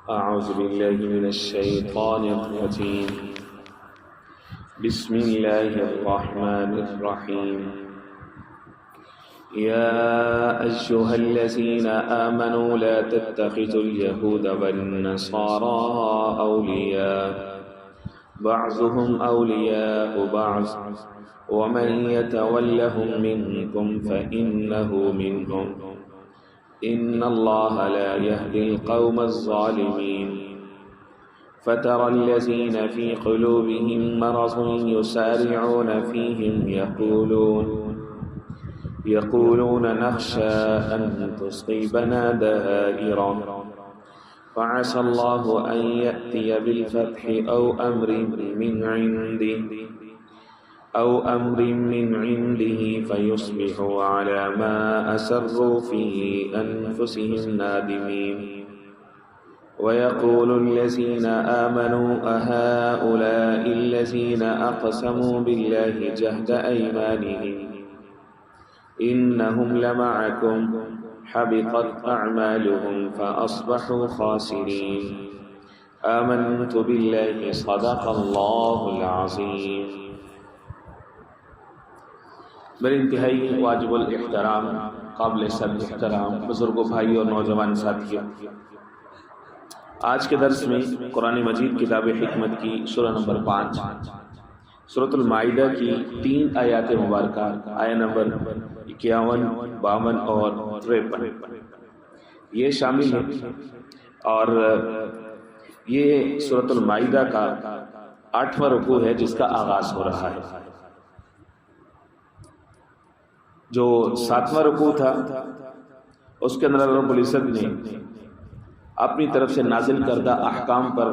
أعوذ بالله من الشيطان الرجيم. بسم الله الرحمن الرحيم. يا أيها الذين آمنوا لا تتخذوا اليهود والنصارى أولياء بعضهم أولياء بعض ومن يتولهم منكم فإنه منهم إن الله لا يهدي القوم الظالمين. فترى الذين في قلوبهم مرض يسارعون فيهم يقولون نخشى أن تصيبنا دائرة فعسى الله أن يأتي بالفتح أو أمر من عنده فيصبحوا على ما أسروا في أنفسهم نادمين. ويقول الذين آمنوا أهؤلاء الذين أقسموا بالله جهد أيمانهم إنهم لمعكم حبطت أعمالهم فأصبحوا خاسرين. آمنت بالله صدق الله العظيم. میرے انتہائی واجب الاحترام قابل صد احترام بزرگوں، بھائی اور نوجوان ساتھیوں، آج کے درس میں قرآن مجید کتاب حکمت کی سورہ نمبر 5 سورۃ المائدہ کی 3 آیات مبارکہ، آیت نمبر 51، 52 اور 53 یہ شامل ہیں، اور یہ سورۃ المائدہ کا 8واں رکوع ہے جس کا آغاز ہو رہا ہے۔ جو 7واں رکوع تھا اس کے اندر رب العزت نے اپنی طرف سے نازل کردہ احکام پر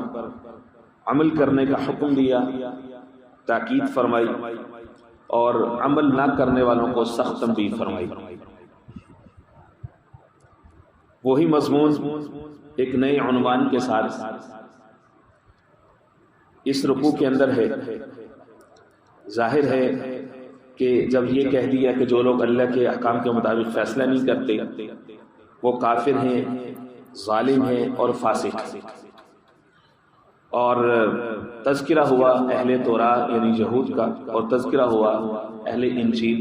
عمل کرنے کا حکم دیا، تاکید فرمائی، اور عمل نہ کرنے والوں کو سخت تنبیہ فرمائی۔ وہی مضمون ایک نئے عنوان کے ساتھ اس رکوع کے اندر ہے۔ ظاہر ہے کہ جب یہ کہہ دیا کہ جو لوگ اللہ کے احکام کے مطابق فیصلہ نہیں کرتے وہ کافر ہیں، ظالم ہیں اور فاسق ہیں، اور تذکرہ ہوا اہل توراہ یعنی یہود کا، اور تذکرہ ہوا اہل انجیل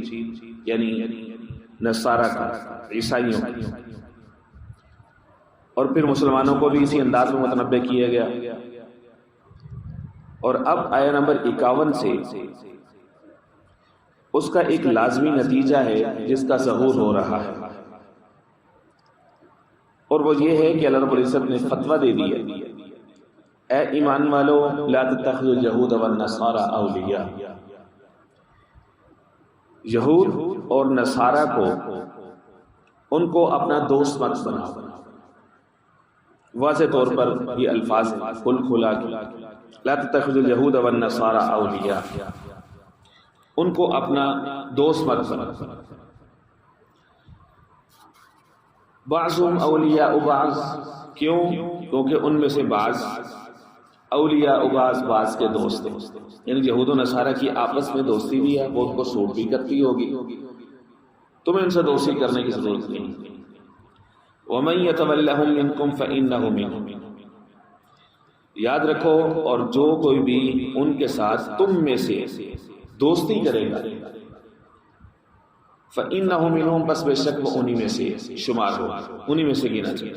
یعنی نصارہ کا، عیسائیوں کا، اور پھر مسلمانوں کو بھی اسی انداز میں متنبہ کیا گیا۔ اور اب آیت نمبر 51 سے اس کا ایک لازمی نتیجہ ہے جس کا ظہور ہو رہا ہے، اور وہ یہ ہے کہ اللہ رب العزت نے فتویٰ دے دیا، اے ایمان والو لا تتخذوا اليہود والنصارى اولیاء، یہود اور نصارہ کو ان کو اپنا دوست مت بناؤ۔ واضح طور پر یہ الفاظ ہیں کھل کھلا کے، لا تتخذوا اليہود والنصارى اولیاء، ان کو اپنا دوست مت بناؤ۔ بعضهم اولیاء بعض، کیوں؟ کیونکہ ان میں سے بعض اولیاء بعض کے دوست ہیں، یعنی یہود و نصارہ کی آپس میں دوستی بھی ہے، وہ ان کو سوٹ بھی کرتی ہوگی، تمہیں ان سے دوستی کرنے کی ضرورت نہیں۔ وَمَن يَتَوَلَّهُم مِّنكُمْ فَإِنَّهُ مِنْهُمْ، یاد رکھو، اور جو کوئی بھی ان کے ساتھ تم میں سے دوستی کرے گا، فَإِنَّهُ مِنْهُمْ، بس بے شک وہ انہی میں سے شمار ہو، انہی میں سے گنا جائے۔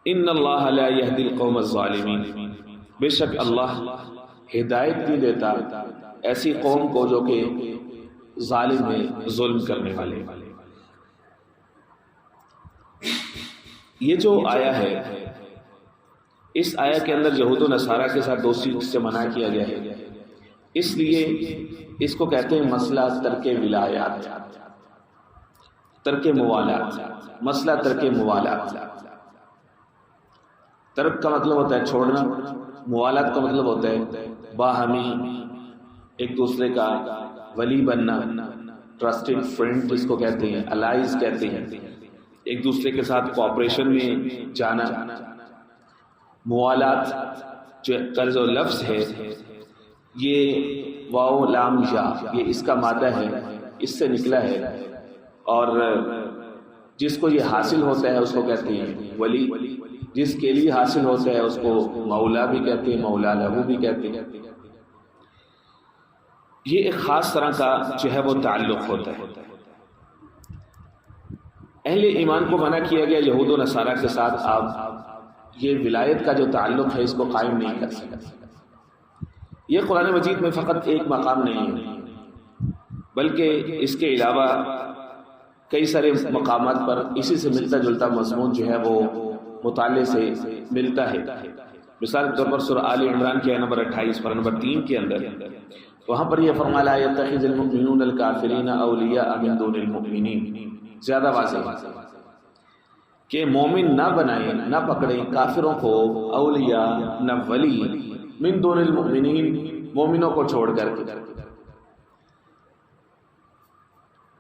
إِنَّ اللَّهَ لَا يَهْدِي الْقَوْمَ الظَّالِمِينَ، بے شک اللہ ہدایت نہیں دیتا ایسی قوم کو جو کہ ظالم ہے، ظلم کرنے والے۔ یہ جو آیا ہے، اس آیا کے اندر یہود و نصارہ کے ساتھ دوستی سے منع کیا گیا ہے، اس لیے اس کو کہتے ہیں مسئلہ ترک ولایات، ترک موالات، مسئلہ ترک موالات۔ ترک کا مطلب ہوتا ہے چھوڑنا، موالات کا مطلب ہوتا ہے باہمی ایک دوسرے کا ولی بننا، ٹرسٹڈ فرینڈ جس کو کہتے ہیں، الائز کہتے ہیں، ایک دوسرے کے ساتھ کوآپریشن میں جانا۔ موالات جو قرض و لفظ ہے، یہ واو لام یا، یہ اس کا مادہ ہے، اس سے نکلا ہے، اور جس کو یہ حاصل ہوتا ہے اس کو کہتے ہیں ولی، جس کے لیے حاصل ہوتا ہے اس کو مولا بھی کہتے ہیں، مولا لہو بھی کہتے ہیں۔ یہ ایک خاص طرح کا جو ہے وہ تعلق ہوتا ہے۔ اہل ایمان کو منع کیا گیا یہود و نصارہ کے ساتھ آپ یہ ولایت کا جو تعلق ہے اس کو قائم نہیں کر سکتے۔ یہ قرآن مجید میں فقط ایک مقام نہیں ہے، بلکہ اس کے علاوہ کئی سارے مقامات پر اسی سے ملتا جلتا مضمون جو ہے وہ مطالعے سے ملتا ہے۔ مثال کے طور پر سورہ آل عمران کی آیت نمبر 28 پر نمبر 3 کے اندر وہاں پر یہ فرمایا لا يتخذ المؤمنون الكافرین اولیاء من دون المؤمنین، زیادہ واضح کہ مومن نہ بنائیں، نہ پکڑیں کافروں کو اولیاء، نہ ولی، من دون المؤمنین، مومنوں کو چھوڑ کر کے۔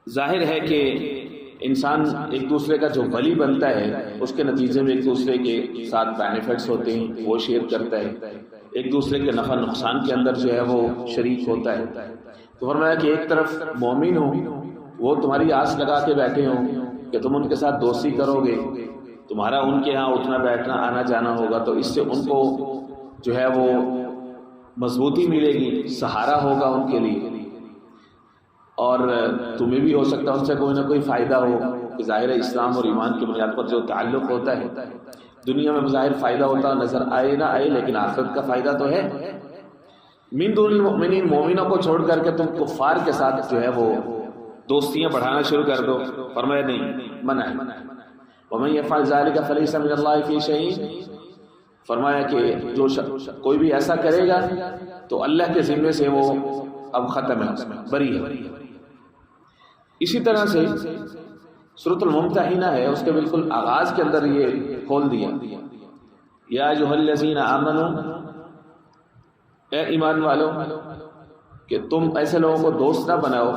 ظاہر ہے کہ انسان ایک دوسرے کا جو ولی بنتا ہے اس کے نتیجے میں ایک دوسرے کے ساتھ بینیفٹس ہوتے ہیں، وہ شیئر کرتا ہے، ایک دوسرے کے نفع نقصان کے اندر جو ہے وہ شریک ہوتا ہے۔ تو فرمایا کہ ایک طرف مومن ہو، وہ تمہاری آس لگا کے بیٹھے ہوں کہ تم ان کے ساتھ دوستی کرو گے، تمہارا ان کے ہاں اٹھنا بیٹھنا آنا جانا ہوگا، تو اس سے ان کو جو ہے وہ مضبوطی ملے گی، سہارا ہوگا ان کے لیے، اور تمہیں بھی ہو سکتا ہے ان سے کوئی نہ کوئی فائدہ ہو کہ ظاہر اسلام اور ایمان کی بنیاد پر جو تعلق ہوتا ہے دنیا میں ظاہر فائدہ ہوتا نظر آئے نہ آئے، لیکن آخرت کا فائدہ تو ہے۔ من دون المؤمنین، مومنوں کو چھوڑ کر کے تم کفار کے ساتھ جو ہے وہ دوستیاں بڑھانا شروع کر دو، فرمایا نہیں، منع ہے۔ ومن يفعل ذلك فليس من الله في شيء، فرمایا کہ جو کوئی بھی ایسا کرے گا تو اللہ کے ذمے سے وہ اب ختم ہے، بری ہے۔ اسی طرح سے سورۃ الممتحنہ ہے، اس کے بالکل آغاز کے اندر یہ کھول دیا، یا ایھا الذین آمنوا، اے ایمان والو کہ تم ایسے لوگوں کو دوست نہ بناؤ،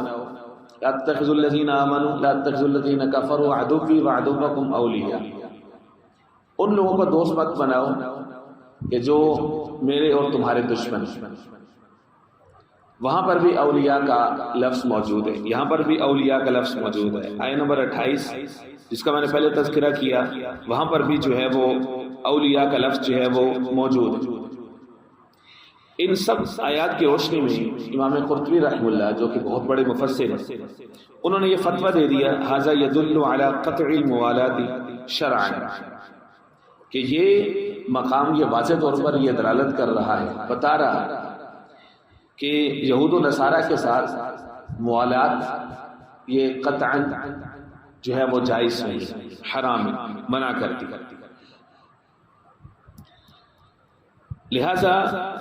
لا تتخذوا الذین آمنوا لا تتخذوا الذین کفروا عدوی وعدوکم اولیاء، ان لوگوں کو دوست مت بناؤ کہ جو میرے اور تمہارے دشمن۔ وہاں پر بھی اولیاء کا لفظ موجود ہے، یہاں پر بھی اولیاء کا لفظ موجود ہے۔ آیت نمبر 28 جس کا میں نے پہلے تذکرہ کیا، وہاں پر بھی جو ہے وہ اولیاء کا لفظ جو ہے وہ موجود ہے۔ ان سب آیات کی روشنی میں امام قرطبی رحمہ اللہ جو کہ بہت بڑے مفسر ہیں، انہوں نے یہ فتویٰ دے دیا ھذا يدل على قطع الموالات شرعا، کہ یہ مقام یہ واضح طور پر یہ دلالت کر رہا ہے، بتا رہا ہے کہ یہود و نصارہ کے ساتھ موالات یہ قطعاً جو ہے وہ جائز نہیں، حرام ہے، منع کرتی۔ لہذا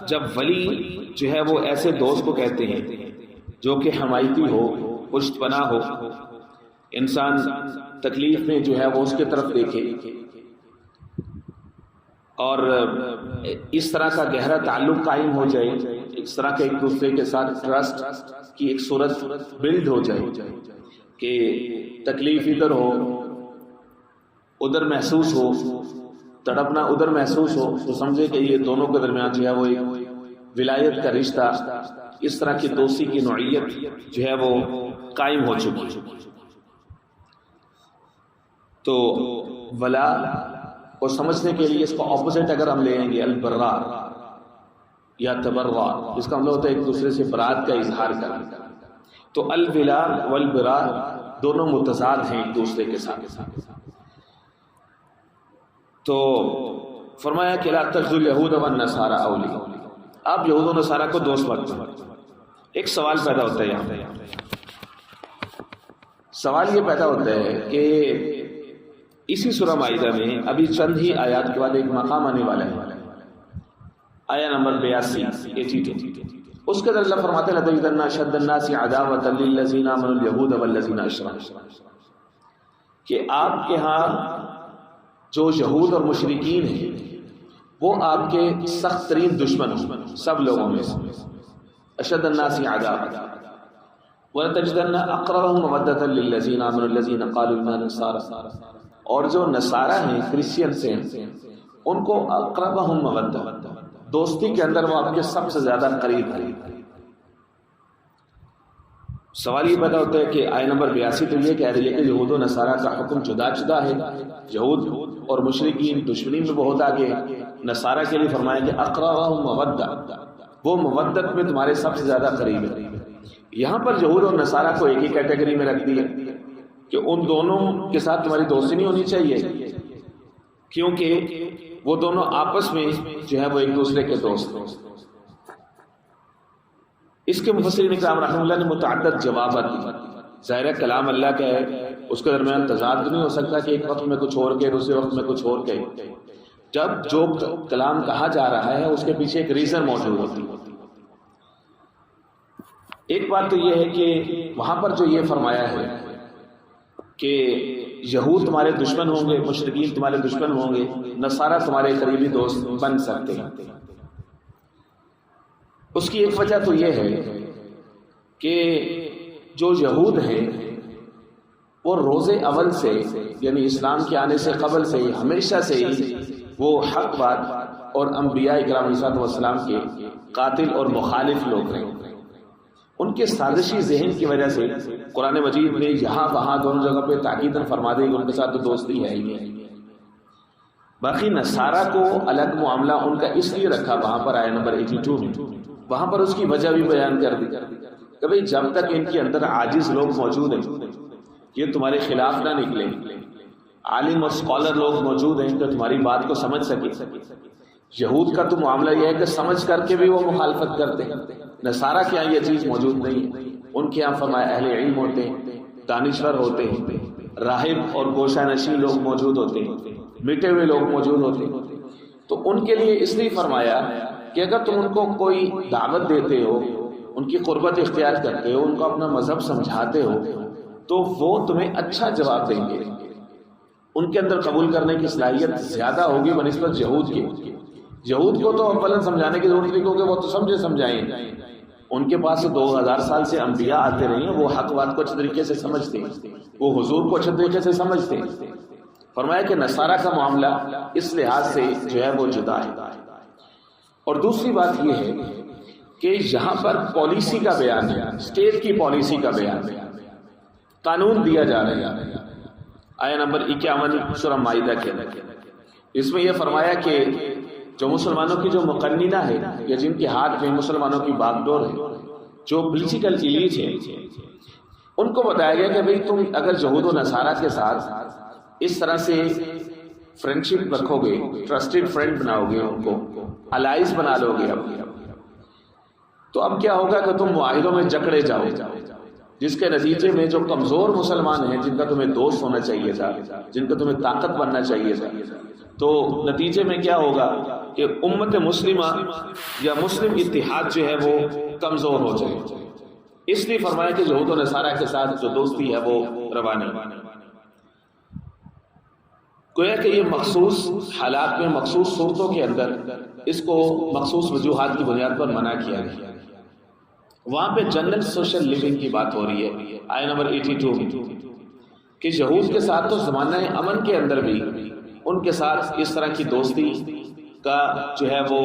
جب ولی جو ہے وہ ایسے دوست کو کہتے ہیں جو کہ حمایتی ہو، پشت پناہ ہو، انسان تکلیف میں جو ہے وہ اس کی طرف دیکھے، اور اس طرح کا گہرا تعلق قائم ہو جائے، اس طرح کے ایک دوسرے کے ساتھ ٹرسٹ کی ایک صورت بلڈ ہو جائے کہ تکلیف ادھر ہو، ادھر محسوس ہو، تڑپنا ادھر محسوس ہو، تو سمجھے کہ یہ دونوں کے درمیان جو ہے وہ ایک ولایت کا رشتہ، اس طرح کی دوستی کی نوعیت جو ہے وہ قائم ہو چکی۔ تو ولا کو سمجھنے کے لیے اس کو اپوزٹ اگر ہم لیں گے البرا یا تبرع، اس کا مطلب ہوتا ہے ایک دوسرے سے برات کا اظہار کرنا، تو الولا والبرا دونوں متضاد ہیں ایک دوسرے کے ساتھ۔ تو فرمایا کہ لا تتخذوا اليهود والنصارى اولیاء، آپ یہود و نصارہ کو دوست مت بناؤ۔ ایک سوال پیدا ہوتا ہے یہاں، سوال یہ پیدا ہوتا ہے کہ اسی سورہ مائدہ میں ابھی چند ہی آیات کے بعد ایک مقام آنے والا ہے، آیہ نمبر 82 اس کے اندر اللہ فرماتے ہیں لَتَجِدَنَّ أَشَدَّ النَّاسِ عَدَاوَةً لِلَّذِينَ آمَنُوا الْيَهُودَ وَالَّذِينَ أَشْرَكُوا، کہ آپ کے ہاں جو یہود اور مشرکین ہیں وہ آپ کے سخت ترین دشمن ہیں سب لوگوں میں سے، اشد الناس عداوۃ، وَلَتَجِدَنَّ أَقْرَبَهُم مَوَدَّةً لِلَّذِينَ آمَنُوا الَّذِينَ قَالُوا إِنَّا نَصَارَىٰ، اور جو نصارہ ہیں، کرسچنس ہیں، ان کو اقربہم مودہ، دوستی کے اندر وہ آپ کے سب سے زیادہ قریب ہیں۔ سوال یہ پیدا ہوتا ہے کہ آیت نمبر 82 تو یہ کہہ رہی ہے کہ یہود و نصارہ کا حکم جدا جدا ہے، یہود اور مشرکین دشمنی میں بہت آگے، نصارہ کے لیے فرمایا کہ اقربہم مودہ، وہ مودت میں تمہارے سب سے زیادہ قریب ہے۔ یہاں پر یہود اور نصارہ کو ایک ہی کیٹیگری میں رکھ دیا کہ ان دونوں کے ساتھ تمہاری دوستی نہیں ہونی چاہیے، کیونکہ وہ دونوں آپس میں جو ہے وہ ایک دوسرے کے دوست ہیں۔ اس کے مفسرین اکرام رحمہ اللہ نے متعدد جوابات دی۔ ظاہر کلام اللہ کا ہے، اس کے درمیان تضاد نہیں ہو سکتا کہ ایک وقت میں کچھ اور کہے دوسرے وقت میں کچھ اور کہے۔ جب جو کلام کہا جا رہا ہے اس کے پیچھے ایک ریزن موجود ہوتی ہے۔ ایک بات تو یہ ہے کہ وہاں پر جو یہ فرمایا ہے کہ یہود تمہارے دشمن ہوں گے، مشرکین تمہارے دشمن ہوں گے، نصارہ تمہارے قریبی دوست بن سکتے ہیں، اس کی ایک وجہ تو یہ ہے کہ جو یہود ہیں وہ روز اول سے یعنی اسلام کے آنے سے قبل سے ہمیشہ سے ہی وہ حق بات اور انبیاء اکرام علیہ السلام کے قاتل اور مخالف لوگ ہیں۔ ان کے سازشی ذہن کی وجہ سے قرآن مجید میں یہاں وہاں دونوں جگہ پہ تاکیداً فرما دے کہ ان کے ساتھ تو دوستی ہے ہی ہے۔ باقی نصارہ کو الگ معاملہ ان کا اس لیے رکھا وہاں پر آیت نمبر 82 میں، وہاں پر اس کی وجہ بھی بیان کر دی کہ بھئی جب تک ان کے اندر عاجز لوگ موجود ہیں یہ تمہارے خلاف نہ نکلے، عالم اور اسکالر لوگ موجود ہیں تو تمہاری بات کو سمجھ سکے۔ یہود کا تو معاملہ یہ ہے کہ سمجھ کر کے بھی وہ مخالفت کرتے ہیں، نصارہ کے یہاں یہ چیز موجود نہیں ہے۔ ان کے یہاں فرمایا اہل علم ہوتے ہیں، دانشور ہوتے ہیں، راہب اور گوشہ نشین لوگ موجود ہوتے ہیں، مٹے ہوئے لوگ موجود ہوتے ہیں۔ تو ان کے لیے اس لیے فرمایا کہ اگر تم ان کو کوئی دعوت دیتے ہو، ان کی قربت اختیار کرتے ہو، ان کو اپنا مذہب سمجھاتے ہو تو وہ تمہیں اچھا جواب دیں گے، ان کے اندر قبول کرنے کی صلاحیت زیادہ ہوگی بنسبت یہود کے۔ یہود کو تو اولاً سمجھانے کی ضرورت نہیں کیونکہ وہ تو سمجھے سمجھائیں، ان کے پاس 2000 سال سے انبیاء آتے رہے ہیں، وہ حق بات کو اچھے طریقے سے سمجھتے ہیں، وہ حضور کو اچھے طریقے سے سمجھتے ہیں۔ فرمایا کہ نصارہ کا معاملہ اس لحاظ سے جو ہے وہ جدا ہے۔ اور دوسری بات یہ ہے کہ یہاں پر پالیسی کا بیان ہے، اسٹیٹ کی پالیسی کا بیان ہے، قانون دیا جا رہا ہے۔ آیت نمبر 51 سورہ مائدہ کے اس میں یہ فرمایا کہ جو مسلمانوں کی جو مقننہ ہے یا جن کے ہاتھ میں مسلمانوں کی باغ ڈور ہے، جو پولیٹیکل ایلیٹ ہے، ان کو بتایا گیا کہ بھئی تم اگر یہود و نصارہ کے ساتھ اس طرح سے فرینڈشپ رکھو گے، ٹرسٹڈ فرینڈ بناؤ گے، ان کو الائز بنا لو گے، تو اب کیا ہوگا کہ تم معاہدوں میں جکڑے جاؤ، جس کے نتیجے میں جو کمزور مسلمان ہیں جن کا تمہیں دوست ہونا چاہیے تھا، جن کا تمہیں طاقت بننا چاہیے تھا، تو نتیجے میں کیا ہوگا کہ امت مسلمہ یا مسلم اتحاد جو ہے وہ کمزور ہو جائے۔ اس لیے فرمایا کہ یہود و نصارہ کے ساتھ جو دوستی ہے وہ روا نہیں۔ گویا کہ یہ مخصوص حالات میں مخصوص صورتوں کے اندر اس کو مخصوص وجوہات کی بنیاد پر منع کیا گیا۔ وہاں پہ جنرل سوشل لیونگ کی بات ہو رہی ہے آیت نمبر 82 میں کہ یہود کے ساتھ تو زمانہ امن کے اندر بھی ان کے ساتھ اس طرح کی دوستی کا جو ہے وہ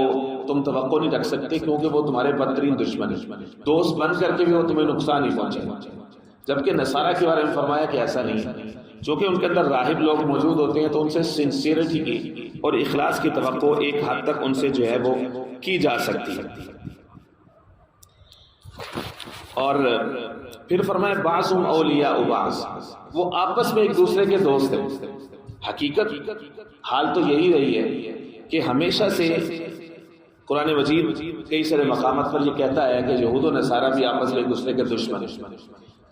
تم توقع نہیں رکھ سکتے، کیونکہ وہ تمہارے بدترین دشمن ہیں، دوست بن کر کے بھی وہ تمہیں نقصان نہیں پہنچے۔ جبکہ نصارہ کے بارے میں فرمایا کہ ایسا نہیں ہے، چونکہ ان کے اندر راہب لوگ موجود ہوتے ہیں تو ان سے سنسیئرٹی کی اور اخلاص کی توقع ایک حد تک ان سے جو ہے وہ کی جا سکتی ہے۔ اور پھر فرمایا بعضهم اولیاء بعض، وہ آپس میں ایک دوسرے کے دوست ہیں۔ حقیقت حال تو یہی رہی ہے کہ ہمیشہ سے قرآن مجید کئی سارے مقامات پر یہ کہتا ہے کہ یہود و نصارہ بھی آپس میں ایک دوسرے کے دشمن ہیں۔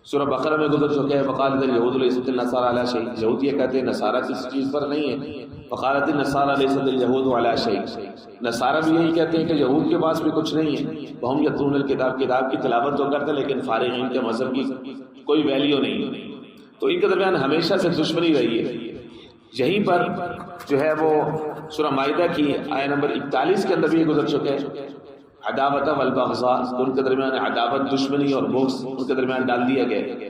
سورہ بقرہ میں گزر چکے ہیں وقالت الیہود لیست النصارى علی شیء، یہود یہ کہتے ہیں نصارہ کسی چیز پر نہیں ہے، وقالت النصارى لیست الیہود علی شیء، نصارہ بھی یہی کہتے ہیں کہ یہود کے پاس بھی کچھ نہیں ہے، وہم یتلون الکتاب، کتاب کی تلاوت تو کرتے لیکن فارغین کے مذہب کی کوئی ویلیو نہیں، تو ان کے درمیان ہمیشہ سے دشمنی رہی ہے۔ یہیں پر جو ہے وہ سورہ مائدہ کی آیت نمبر 41 کے اندر بھی یہ گزر چکے ہیں، عداوت والبغضاء، ان کے درمیان عداوت، دشمنی اور بغض ان کے درمیان ڈال دیا گیا۔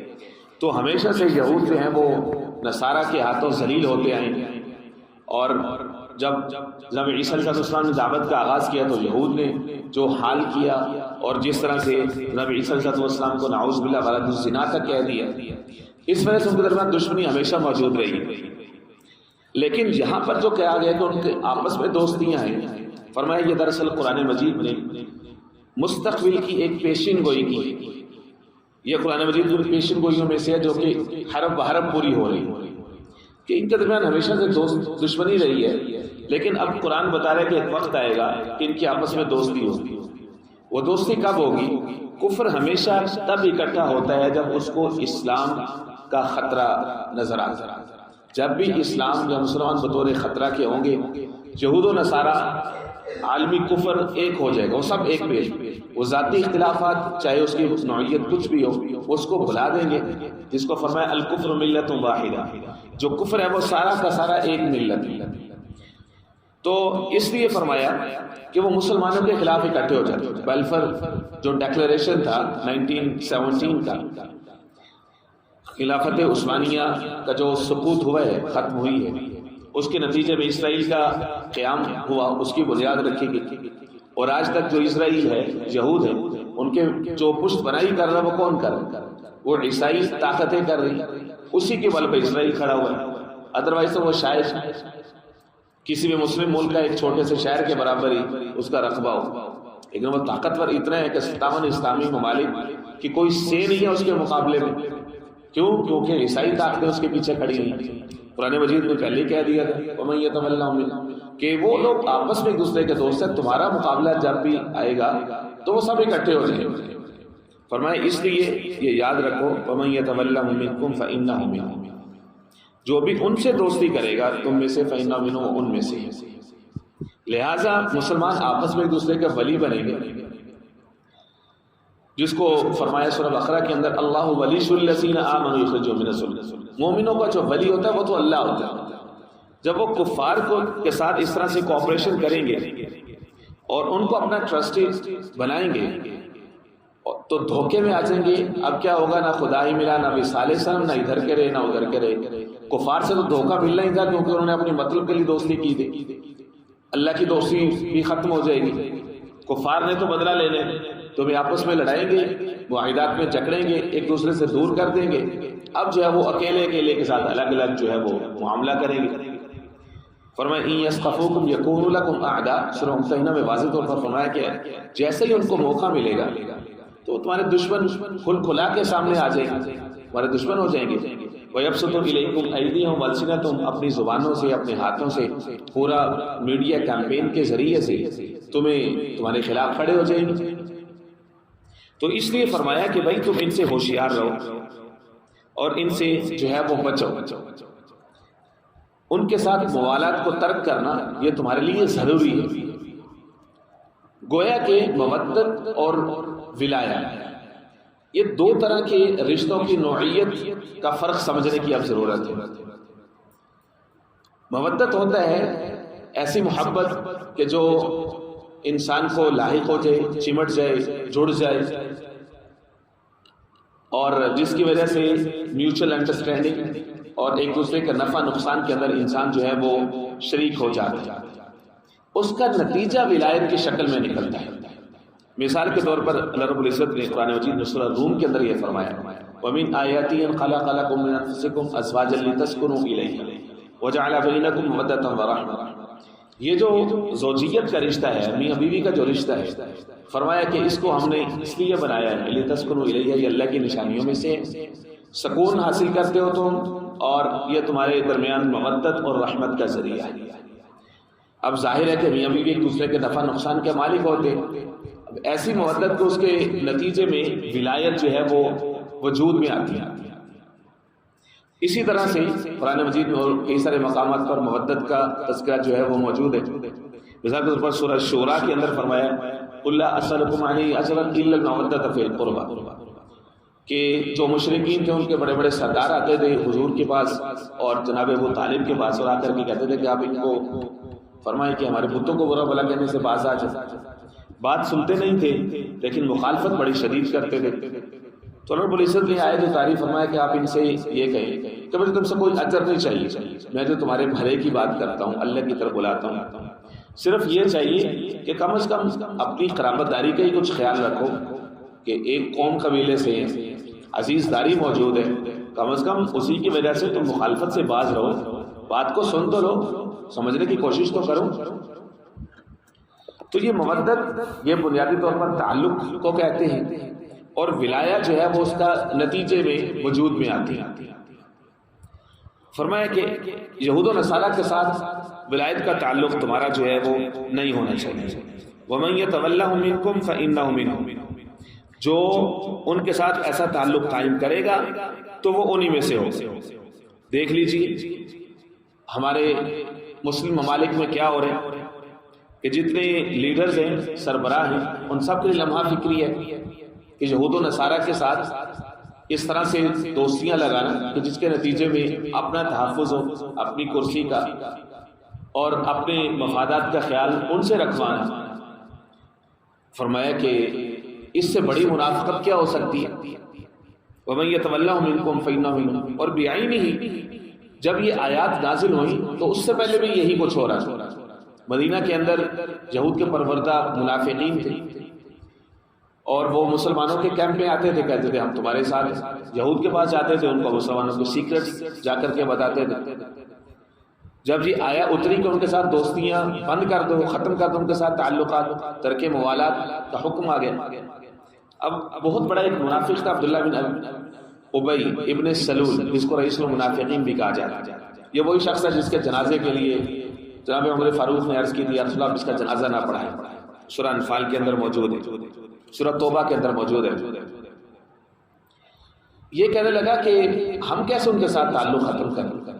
تو ہمیشہ سے یہود جو ہیں وہ نصارہ کے ہاتھوں ذلیل ہوتے آئے اور جب جناب عیسیٰ علیہ السلام نے دعوت کا آغاز کیا تو یہود نے جو حال کیا اور جس طرح سے جناب عیسیٰ علیہ السلام کو نعوذ باللہ ولد الزنا تک کہہ دیا، اس وجہ سے ان کے درمیان دشمنی ہمیشہ موجود رہی۔ لیکن یہاں پر جو کہا گیا کہ ان کے آپس میں دوستیاں ہیں، فرمایا یہ دراصل قرآن مجید نے مستقبل کی ایک پیشین گوئی کی، یہ قرآن مجید کی پیشین گوئیوں میں سے ہے جو کہ حرف بحرف پوری ہو رہی کہ ان کے درمیان ہمیشہ سے دشمنی رہی ہے، لیکن اب قرآن بتا رہا ہے کہ ایک وقت آئے گا کہ ان کی آپس میں دوستی ہوگی۔ وہ دوستی کب ہوگی؟ کفر ہمیشہ تب اکٹھا ہوتا ہے جب اس کو اسلام کا خطرہ نظر آتا ہے۔ جب بھی اسلام یا مسلمان بطور خطرہ کے ہوں گے، یہود و نصارہ عالمی کفر ایک ہو جائے گا، وہ سب ایک پیش، وہ ذاتی اختلافات چاہے اس کی نوعیت کچھ بھی ہو وہ اس کو بھلا دیں گے، جس کو فرمایا الکفر ملت واحدہ، جو کفر ہے وہ سارا کا سارا ایک ملت ہے۔ تو اس لیے فرمایا کہ وہ مسلمانوں کے خلاف اکٹھے ہو جاتے ہیں۔ بلفور جو ڈیکلیریشن تھا 1917 کا، خلافت عثمانیہ کا جو سقوط ہوا ہے، ختم ہوئی ہے، اس کے نتیجے میں اسرائیل کا قیام ہوا، اس کی بنیاد رکھی گئی، اور آج تک جو اسرائیل ہے، یہود ہے، ان کے جو پشت بنائی کر رہا ہے وہ کون کر رہا ہے؟ وہ عیسائی طاقتیں کر رہی، اسی کے بل پہ اسرائیل کھڑا ہوا ہے۔ ادروائز تو وہ شاید کسی بھی مسلم ملک کا ایک چھوٹے سے شہر کے برابر ہی اس کا رقبہ ہو، لیکن وہ طاقتور اتنا ہے کہ 57 اسلامی ممالک کی کوئی سے نہیں ہے اس کے مقابلے میں۔ کیوں؟ کیونکہ عیسائی طاقتیں اس کے پیچھے کھڑی ہیں۔ قرآن مجید نے پہلے کہہ دیا تھا وَمَن يَتَوَلَّهُم مِّنكُمْ کہ وہ لوگ آپس میں ایک دوسرے کے دوست ہیں، تمہارا مقابلہ جب بھی آئے گا تو وہ سب اکٹھے ہو جائیں گے۔ فرمایا اس لیے یہ یاد رکھو وَمَن يَتَوَلَّهُم مِّنكُمْ فَإِنَّهُ مِنْهُمْ، جو بھی ان سے دوستی کرے گا تم میں سے، فَإِنَّهُ مِنْهُمْ، ان میں سے ہے۔ لہٰذا مسلمان آپس میں ایک دوسرے کے ولی بنیں گے، جس کو فرمایا سورہ بقرہ کے اندر اللہ ولی الذین آمنوا یخرجهم من الظلمات، مومنوں کا جو ولی ہوتا ہے وہ تو اللہ ہوتا ہے۔ جب وہ کفار کے ساتھ اس طرح سے کوآپریشن کریں گے اور ان کو اپنا ٹرسٹی بنائیں گے تو دھوکے میں آ جائیں گے۔ اب کیا ہوگا؟ نہ خدا ہی ملا، نہ رسالہ سلام، نہ ادھر کے رہے نہ ادھر کے رہے۔ کفار سے تو دھوکہ ملنا ہی تھا کیونکہ انہوں نے اپنی مطلب کے لیے دوستی کی تھی، اللہ کی دوستی بھی ختم ہو جائے گی۔ کفار نے تو بدلہ لینے، تو بھی آپس میں لڑائیں گے، معاہدات میں جکڑیں گے، ایک دوسرے سے دور کر دیں گے۔ اب جو ہے وہ اکیلے اکیلے کے ساتھ الگ الگ جو ہے وہ معاملہ کریں گے۔ فرمایا ان یثقفوکم یکونوا لکم اعداء، سورہ ممتحنہ میں واضح طور پر فرمایا کہ جیسے ہی ان کو موقع ملے گا تو تمہارے دشمن کھل کھلا کے سامنے آ جائیں گے، تمہارے دشمن ہو جائیں گے۔ وَيَبْسُطُ إِلَيْكُمْ أَيْدِيَهُمْ وَأَلْسِنَتَهُمْ، اپنی زبانوں سے، اپنے ہاتھوں سے، پورا میڈیا کیمپین کے ذریعے سے تمہارے خلاف کھڑے ہو جائیں گے۔ تو اس لیے فرمایا کہ بھائی تم ان سے ہوشیار رہو اور ان سے جو ہے وہ بچو، ان کے ساتھ موالات کو ترک کرنا یہ تمہارے لیے ضروری ہے۔ گویا کہ مودت اور ولایہ یہ دو طرح کے رشتوں کی نوعیت کا فرق سمجھنے کی اب ضرورت ہے۔ مودت ہوتا ہے ایسی محبت کہ جو انسان کو لاحق ہو جائے، چمٹ جائے، جڑ جائے، اور جس کی وجہ سے میوچل انڈرسٹینڈنگ اور ایک دوسرے کے نفع نقصان کے اندر انسان جو ہے وہ شریک ہو جاتا ہے۔ اس کا نتیجہ ولایت کی شکل میں نکلتا ہے۔ مثال کے طور پر اللہ رب العزت نے قرآن مجید میں سورہ روم کے اندر یہ فرمایا وَمِنْ آيَاتِهِ أَنْ خَلَقَ لَكُم مِّنْ أَنفُسِكُمْ أَزْوَاجًا لِتَسْكُنُوا إِلَيْهَا وَجَعَلَ بَيْنَكُم مَّوَدَّةً وَرَحْمَةً، یہ جو زوجیت کا رشتہ ہے، میاں بیوی کا جو رشتہ ہے، فرمایا کہ اس کو ہم نے اس لیے بنایا ہے لِتَسْكُنُوا إِلَيْهَا، یہ اللہ کی نشانیوں میں سے سکون حاصل کرتے ہو تم، اور یہ تمہارے درمیان مودت اور رحمت کا ذریعہ ہے۔ اب ظاہر ہے کہ میاں بیوی ایک دوسرے کے نفع نقصان کے مالک ہوتے، اب ایسی مودت کو اس کے نتیجے میں ولایت جو ہے وہ وجود میں آتی ہے۔ اسی طرح سے قرآن مجید میں اور کئی سارے مقامات پر مودت کا تذکرہ جو ہے وہ موجود ہے۔ مثال کے طور پر سورہ شورا کے اندر فرمایا قُلْ لَا أَسْأَلُكُمْ عَلَيْهِ أَجْرًا إِلَّا الْمَوَدَّةَ فِي الْقُرْبَى، کہ جو مشرکین تھے ان کے بڑے بڑے سردار آتے تھے حضور کے پاس اور جناب ابو طالب کے پاس، اور آ کر کے کہتے تھے کہ آپ ان کو فرمائیں کہ ہمارے بتوں کو برا بھلا کہنے سے باز آ جائے۔ بات سنتے نہیں تھے لیکن مخالفت بڑی شدید کرتے تھے۔ تو رب العزت نے آیت اتاری، فرمایا کہ آپ ان سے یہ کہیں کہ مجھے تم سے کوئی اجر نہیں چاہیے، میں جو تمہارے بھلے کی بات کرتا ہوں، اللہ کی طرف بلاتا ہوں، صرف یہ چاہیے کہ کم از کم اپنی قرابت داری کا ہی کچھ خیال رکھو کہ ایک قوم قبیلے سے عزیز داری موجود ہے، کم از کم اسی کی وجہ سے تم مخالفت سے باز رہو، بات کو سن تو لو، سمجھنے کی کوشش تو کرو۔ تو یہ مودت یہ بنیادی طور پر تعلق کو کہتے ہیں، اور ولایہ جو ہے وہ اس کا نتیجے میں وجود میں آتی ہے۔ فرمایا کہ یہود و نصارہ کے ساتھ ولایت کا تعلق تمہارا جو ہے وہ نہیں ہونا چاہیے۔ وَمَن يَتَوَلَّهُم مِّنكُمْ فَإِنَّهُ مِنْهُمْ، جو ان کے ساتھ ایسا تعلق قائم کرے گا تو وہ انہی میں سے ہو۔ دیکھ لیجیے ہمارے مسلم ممالک میں کیا ہو رہا ہے کہ جتنے لیڈرز ہیں، سربراہ ہیں، ان سب کے لمحہ فکری ہے کہ یہود و نصارہ کے ساتھ اس طرح سے دوستیاں لگانا کہ جس کے نتیجے میں اپنا تحفظ ہو، اپنی کرسی کا اور اپنے مفادات کا خیال ان سے رکھوانا۔ فرمایا کہ اس سے بڑی منافقت کیا ہو سکتی ہے؟ وَمَن يَتَوَلَّهُم مِّنكُمْ فَإِنَّهُ مِنْهُمْ، اور بعینہ جب یہ آیات نازل ہوئی تو اس سے پہلے بھی یہی کچھ ہو رہا تھا۔ مدینہ کے اندر یہود کے پروردہ منافقین تھے، اور وہ مسلمانوں کے کیمپ میں آتے تھے، کہتے تھے ہم تمہارے ساتھ ہیں۔ یہود کے پاس جاتے تھے، ان کو مسلمانوں کو سیکرٹ جا کر کے بتاتے تھے۔ جب یہ آیا اتری کہ ان کے ساتھ دوستیاں بند کر دو، ختم کر دو ان کے ساتھ تعلقات، ترک موالات کا حکم آ گیا۔ اب بہت بڑا ایک منافق تھا عبداللہ بن ابی ابن سلول، جس کو رئیس المنافقین بھی کہا جاتا ہے۔ یہ وہی شخص ہے جس کے جنازے کے لیے جناب عمر فاروق نے عرض کی تھی یا رسول اللہ اس کا جنازہ نہ پڑھائیں۔ سورہ انفال کے اندر موجود ہے، سورہ توبہ کے اندر موجود ہے۔ یہ کہنے لگا کہ ہم کیسے ان کے ساتھ تعلق ختم کریں؟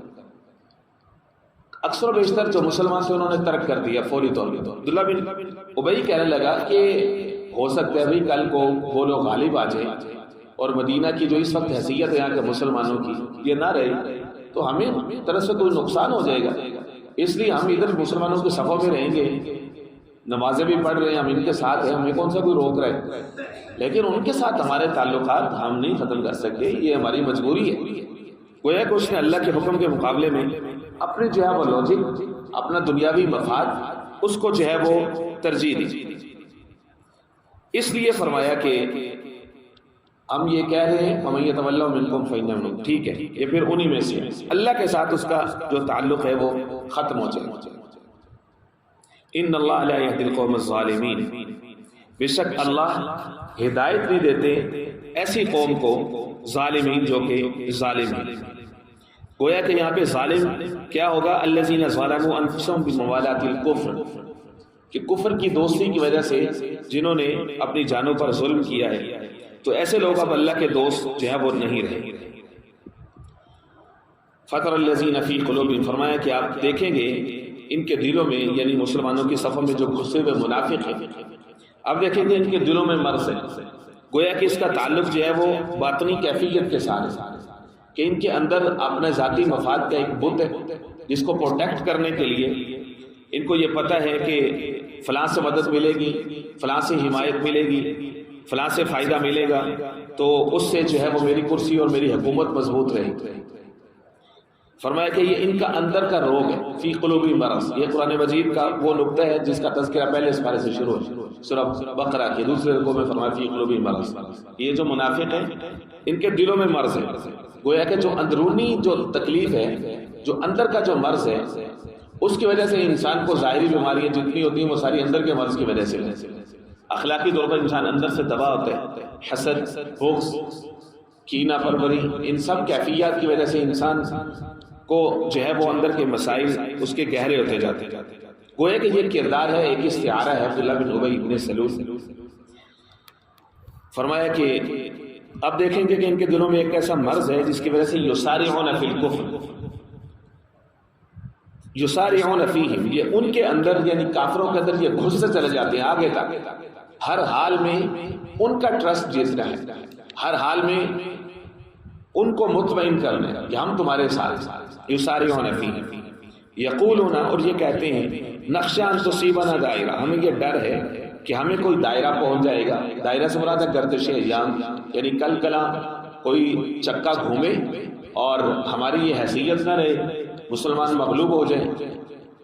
اکثر و بیشتر جو مسلمان تھے انہوں نے ترک کر دیا فوری طور پر۔ عبداللہ بن ابی کہنے لگا کہ ہو سکتا ہے بھائی کل کو وہ لوگ غالب آ جائیں اور مدینہ کی جو اس وقت حیثیت ہے یہاں کے مسلمانوں کی یہ نہ رہے تو ہمیں طرف سے کوئی نقصان ہو جائے گا، اس لیے ہم ادھر مسلمانوں کے صفوں میں رہیں گے، نمازیں بھی پڑھ رہے ہیں، ہم ان کے ساتھ ہیں، ہمیں کون سا کوئی روک رہا ہے، لیکن ان کے ساتھ ہمارے تعلقات ہم نہیں ختم کر سکتے، یہ ہماری مجبوری ہے۔ گویا کہ اس نے اللہ کے حکم کے مقابلے میں اپنے جو ہے وہ لاجک، اپنا دنیاوی مفاد، اس کو جو ہے وہ ترجیح دی۔ اس لیے فرمایا کہ ہم یہ کہہ رہے ہیں وَمَن يَتَوَلَّهُم مِّنكُمْ فَإِنَّهُ مِنْهُمْ، ٹھیک ہے یہ پھر انہی میں سے اللہ کے ساتھ اس کا جو تعلق ہے وہ ختم ہو جائے۔ ان اللہ لا يهدي القوم الظالمین، بے شک اللہ ہدایت نہیں دیتے ایسی قوم کو ظالمین جو کہ ظالم ہیں۔ گویا کہ یہاں پہ ظالم کیا ہوگا؟ الذین ظلموا انفسهم بموالات الکفر، کہ کفر کی دوستی کی وجہ سے جنہوں نے اپنی جانوں پر ظلم کیا ہے، تو ایسے لوگ اب اللہ کے دوست جو ہے وہ نہیں رہے۔ فَتَرَى الَّذِينَ فِي قُلُوبِهِمْ، فرمایا کہ آپ دیکھیں گے ان کے دلوں میں، یعنی مسلمانوں کی صفوں میں جو گھسے ہوئے منافق ہیں، اب دیکھیں گے ان کے دلوں میں مرض ہے۔ گویا کہ اس کا تعلق جو ہے وہ باطنی کیفیت کے ساتھ ہے کہ ان کے اندر اپنے ذاتی مفاد کا ایک بت ہے جس کو پروٹیکٹ کرنے کے لیے ان کو یہ پتہ ہے کہ فلاں سے مدد ملے گی، فلاں سے حمایت ملے گی، فلاں سے فائدہ ملے گا، تو اس سے جو ہے وہ میری کرسی اور میری حکومت مضبوط رہے گی۔ فرمایا کہ یہ ان کا اندر کا روگ ہے، فی قلوبہم مرض، یہ قرآن مجید کا وہ نقطہ ہے جس کا تذکرہ پہلے اس پارے سے شروع ہے، سورہ بقرہ کے دوسرے رکوع میں فرمایا فی قلوبہم مرض، یہ جو منافق ہیں ان کے دلوں میں مرض ہے۔ گویا کہ جو اندرونی جو تکلیف ہے، جو اندر کا جو مرض ہے، اس کی وجہ سے انسان کو ظاہری بیماریاں جتنی ہوتی ہیں وہ ساری اندر کے مرض کی وجہ سے۔ اخلاقی طور پر انسان اندر سے تباہ ہوتا ہے، حسد، بغض، کینہ پروری، ان سب کیفیات کی وجہ سے انسان کو جو ہے وہ اندر کے مسائل اس کے گہرے ہوتے جاتے ہیں۔ گویا کہ یہ کردار ہے، ایک استعارہ ہے عبداللہ بن ابی بن سلول۔ فرمایا کہ اب دیکھیں گے کہ ان کے دلوں میں ایک ایسا مرض ہے جس کی وجہ سے یسارعون فی الکفر، یسارعون فیہم، یہ ان کے اندر یعنی کافروں کے اندر یہ گھستے چلے جاتے ہیں آگے تک، ہر حال میں ان کا ٹرسٹ جیتنا ہے، ہر حال میں ان کو مطمئن کرنا ہے کہ ہم تمہارے ساتھ۔ یسارعون فیہم یقولون، اور یہ کہتے ہیں نخشى ان تصیبنا دائرہ، ہمیں یہ ڈر ہے کہ ہمیں کوئی دائرہ پہنچ جائے گا۔ دائرہ سے مراد ہے گردش ایام، یعنی کل کلا کوئی چکا گھومے اور ہماری یہ حیثیت نہ رہے، مسلمان مغلوب ہو جائیں،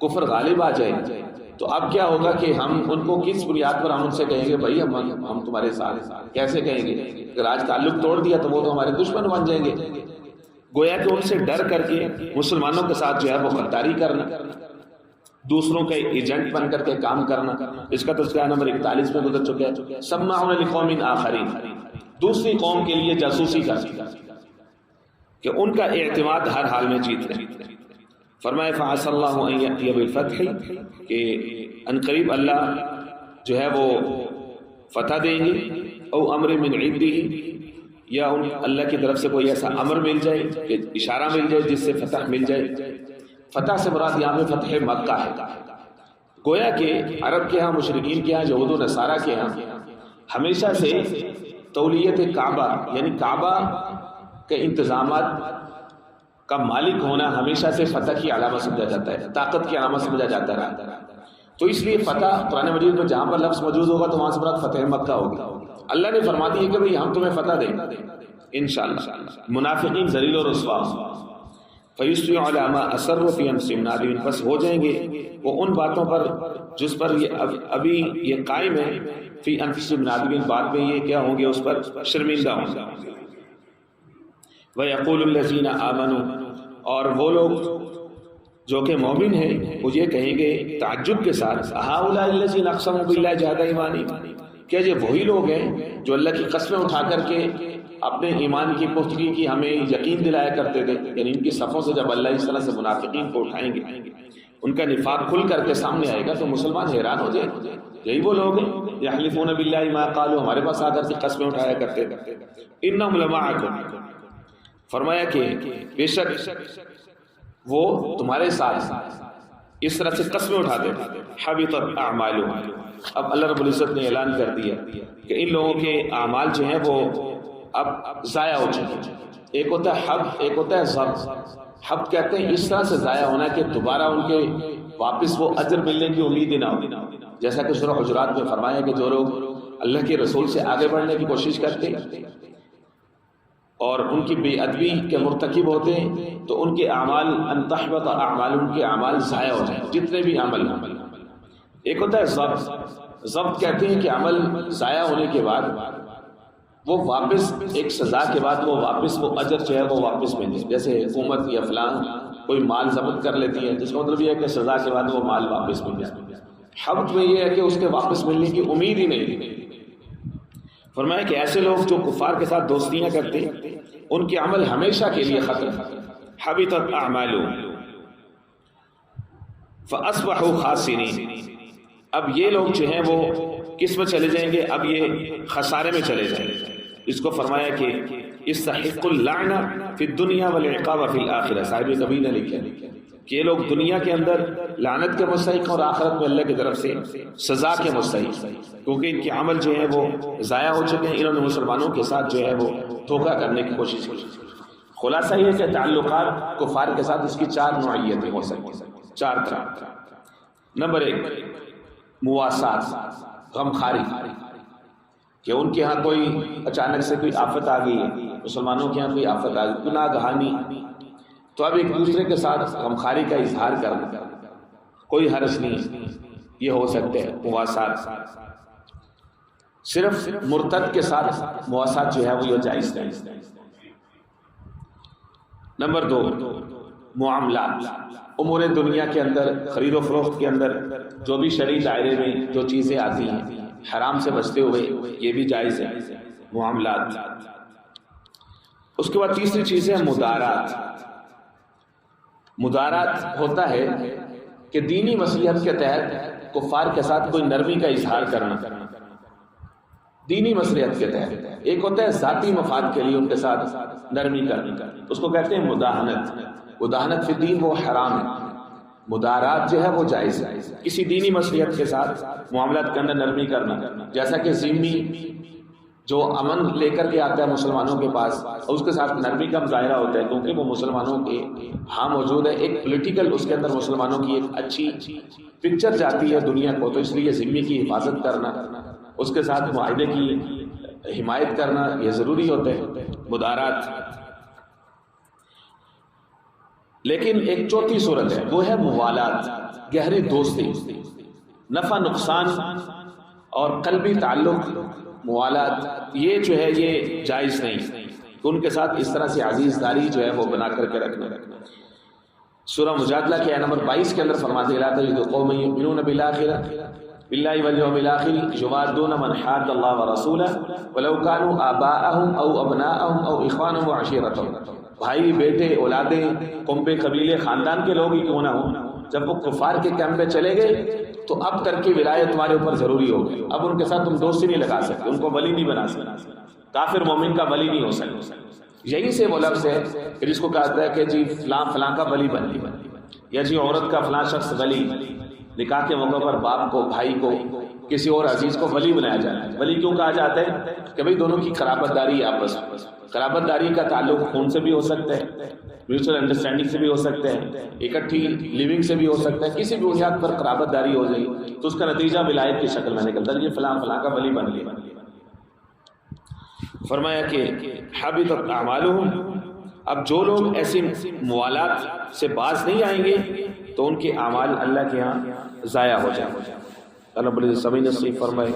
کفر غالب آ جائے، تو اب کیا ہوگا کہ ہم ان کو کس بنیاد پر ہم ان سے کہیں گے بھائی ہم تمہارے ساتھ، کیسے کہیں گے؟ اگر آج تعلق توڑ دیا تو وہ تو ہمارے دشمن بن جائیں گے۔ گویا کہ ان سے ڈر کر کے مسلمانوں کے ساتھ جو ہے وہ غداری کرنا، دوسروں کے ایجنٹ بن کر کے کام کرنا، اس کا تذکرہ نمبر 41 میں گزر چکا ہے۔ سماعون لقوم آخرین، دوسری قوم کے لیے جاسوسی کرنا کہ ان کا اعتماد ہر حال میں جیت لیں۔ فرمائے فعسى اللہ ان یأتی بالفتح، کہ ان قریب اللہ جو ہے وہ فتح دیں گے، او امر من عنده، یا اللہ کی طرف سے کوئی ایسا امر مل جائے کہ اشارہ مل جائے جس سے فتح مل جائے۔ فتح سے مراد یہاں میں فتح مکہ ہے۔ گویا کہ عرب کے ہاں، مشرکین کے ہاں، یہود و نصارہ کے ہاں ہمیشہ سے تولیت کعبہ یعنی کعبہ کے انتظامات کا مالک ہونا ہمیشہ سے فتح کی علامت سمجھا جاتا ہے، طاقت کی علامت سمجھا جاتا ہے۔ تو اس لیے فتح قرآن مجید میں جہاں پر لفظ موجود ہوگا تو وہاں سے مراد فتح مکہ ہوگی۔ اللہ نے فرما دی ہے کہ بھئی ہم تمہیں فتح دیں انشاءاللہ۔ منافقین ذلیل و رسوا، فیصبحوا علی ما اسروا فی انفسہم نادمین، پس ہو جائیں گے وہ ان باتوں پر جس پر یہ ابھی یہ قائم ہے، فی انفسہم نادمین، بعد میں یہ کیا ہوں گے، اس پر شرمندہ ہوں گے۔ وَيَقُولُ الَّذِينَ آمَنُوا، اور وہ لوگ جو کہ مومن ہیں وہ یہ کہیں گے تعجب کے ساتھ، هَؤُلَاءِ الَّذِينَ أَقْسَمُوا بِاللَّهِ جَهْدَ أَيْمَانِهِمْ، کیا یہ وہی لوگ ہیں جو اللہ کی قسمیں اٹھا کر کے اپنے ایمان کی پختگی کی ہمیں یقین دلایا کرتے تھے؟ یعنی ان کی صفوں سے جب اللہ اس طرح سے منافقین کو اٹھائیں گے، ان کا نفاق کھل کر کے سامنے آئے گا تو مسلمان حیران ہو جائیں، یہی وہ لوگ ہیں یحلفون باللہ ما قالوا، ہمارے پاس آ کر کے قسمیں اٹھایا کرتے تھے۔ انہم لمعکم، فرمایا کہ بے شک وہ تمہارے ساتھ، اس طرح سے قسمیں اٹھاتے تھے۔ حبطت اعمالهم، اب اللہ رب العزت نے اعلان کر دیا کہ ان لوگوں کے اعمال جو ہیں وہ اب ضائع ہو چکے۔ ایک ہوتا ہے حب، ایک ہوتا ہے ضبط۔ حب کہتے ہیں اس طرح سے ضائع ہونا کہ دوبارہ ان کے واپس وہ اجر ملنے کی امید ہی نہ ہو، جیسا کہ سورہ حجرات میں فرمایا کہ جو لوگ اللہ کے رسول سے آگے بڑھنے کی کوشش کرتے اور ان کی بے ادبی کے مرتکب ہوتے ہیں تو ان کے اعمال ان تحبط اعمال، ان کے اعمال ضائع ہو جائیں، جتنے بھی عمل ہیں۔ ایک ہوتا ہے ضبط، ضبط کہتے ہیں کہ عمل ضائع ہونے کے بعد وہ واپس ایک سزا کے بعد وہ واپس وہ اجر جو ہے وہ واپس مل جائے، جیسے حکومت یا فلاں کوئی مال ضبط کر لیتی ہے، جس کا مطلب یہ ہے کہ سزا کے بعد وہ مال واپس مل جائے۔ حبط میں یہ ہے کہ اس کے واپس ملنے کی امید ہی نہیں۔ فرمایا کہ ایسے لوگ جو کفار کے ساتھ دوستیاں کرتے ان کے عمل ہمیشہ کے لیے ختم۔ حبطت اعمالهم فاصبحوا خاسرین، اب یہ لوگ جو ہیں وہ کس میں چلے جائیں گے؟ اب یہ خسارے میں چلے جائیں گے۔ اس کو فرمایا کہ استحق اللعنہ فی الدنیا والعقاب فی الآخرہ، صاحب کبھی نہ لکھے کہ یہ لوگ دنیا کے اندر لعنت کے مستحق اور آخرت میں اللہ کی طرف سے سزا کے مستحق، کیونکہ ان کے عمل جو ہیں وہ ضائع ہو چکے ہیں، انہوں نے مسلمانوں کے ساتھ جو ہے وہ دھوکہ کرنے کی کوشش کی۔ خلاصہ یہ ہے کہ تعلقات کفار کے ساتھ اس کی 4 نوعیتیں ہو سکتی ہیں، 4 طرح۔ نمبر 1 مواسات، غمخواری، کہ ان کے ہاں کوئی اچانک سے کوئی آفت آ گئی ہے، مسلمانوں کے ہاں کوئی آفت آ گئی، گناہ گہانی، تو اب ایک دوسرے کے ساتھ غمخواری کا اظہار کرنا، کوئی حرج نہیں، یہ ہو سکتے ہیں مواسات۔ صرف مرتد کے ساتھ مواسات جو ہے وہ یہ جائز نہیں۔ نمبر 2 معاملات، امور دنیا کے اندر، خرید و فروخت کے اندر جو بھی شرعی دائرے میں جو چیزیں آتی ہیں حرام سے بچتے ہوئے یہ بھی جائز ہے، معاملات۔ اس کے بعد تیسری چیز ہے مدارات۔ مدارات ہوتا ہے کہ دینی مصلحت کے تحت کفار کے ساتھ کوئی نرمی کا اظہار کرنا، دینی مصلحت کے تحت۔ ایک ہوتا ہے ذاتی مفاد کے لیے ان کے ساتھ نرمی کرنا، اس کو کہتے ہیں مداہنت۔ مداہنت فی الدین وہ حرام ہے، مدارات جو ہے وہ جائز ہے، کسی دینی مصلحت کے ساتھ معاملات کے اندر نرمی کرنا، جیسا کہ ذمہ جو امن لے کر کے آتا ہے مسلمانوں کے پاس، اس کے ساتھ نرمی کا مظاہرہ ہوتا ہے کیونکہ وہ مسلمانوں کے ہاں موجود ہے، ایک پولیٹیکل اس کے اندر مسلمانوں کی ایک اچھی پکچر جاتی ہے دنیا کو، تو اس لیے ذمہ کی حفاظت کرنا، اس کے ساتھ معاہدے کی حمایت کرنا یہ ضروری ہوتا ہے، مدارات۔ لیکن ایک چوتھی صورت ہے، وہ ہے موالات، گہری دوستی، نفع نقصان اور قلبی تعلق، موالات، یہ جو ہے یہ جائز نہیں، ان کے ساتھ اس طرح سے عزیز داری جو ہے وہ بنا کر کے رکھنا۔ سورہ مجادلہ کے آیت نمبر 22 کے اندر فرماتے لا تجد قوما یؤمنون بالآخرہ باللہ والیوم الآخر یوادون من حاد اللہ ورسولہ ولو كانوا آباءهم او ابناءهم او اخوانهم وعشیرتهم، بھائی بیٹے اولادیں قومے قبیلے خاندان کے لوگ ہی کیوں نہ ہوں، جب وہ کفار کے کیمپ میں چلے گئے تو اب تک کی ولایت تمہارے اوپر ضروری ہو گئی، اب ان کے ساتھ تم دوستی نہیں لگا سکتے، ان کو ولی نہیں بنا سکتے، کافر مومن کا ولی نہیں ہو سکتے۔ یہی سے وہ لفظ ہے کہ جس کو کہتا ہے کہ جی فلاں فلاں کا ولی بن، یا جی عورت کا فلاں شخص ولی، نکاح کے موقع پر باپ کو، بھائی کو، کسی اور عزیز کو ولی بنایا جاتا ہے۔ ولی کیوں کہا جاتا ہے؟ کہ بھئی دونوں کی قرابت داری آپس میں، قرابت داری کا تعلق خون سے بھی ہو سکتا ہے، میوچل انڈرسٹینڈنگ سے بھی ہو سکتا ہے، اکٹھی لیونگ سے بھی ہو سکتا ہے، کسی بھی بنیاد پر قرابت داری ہو جائے تو اس کا نتیجہ ولایت کی شکل میں نکلتا ہے، یہ فلاں فلاں کا ولی بن گیا۔ فرمایا کہ حبطت اعمالهم، اب جو لوگ ایسی موالات سے باز نہیں آئیں گے تو ان کے اعمال اللہ کے ہاں ضائع ہو جائیں گے۔ اللہ رب العزت سبھی نصیب فرمائے۔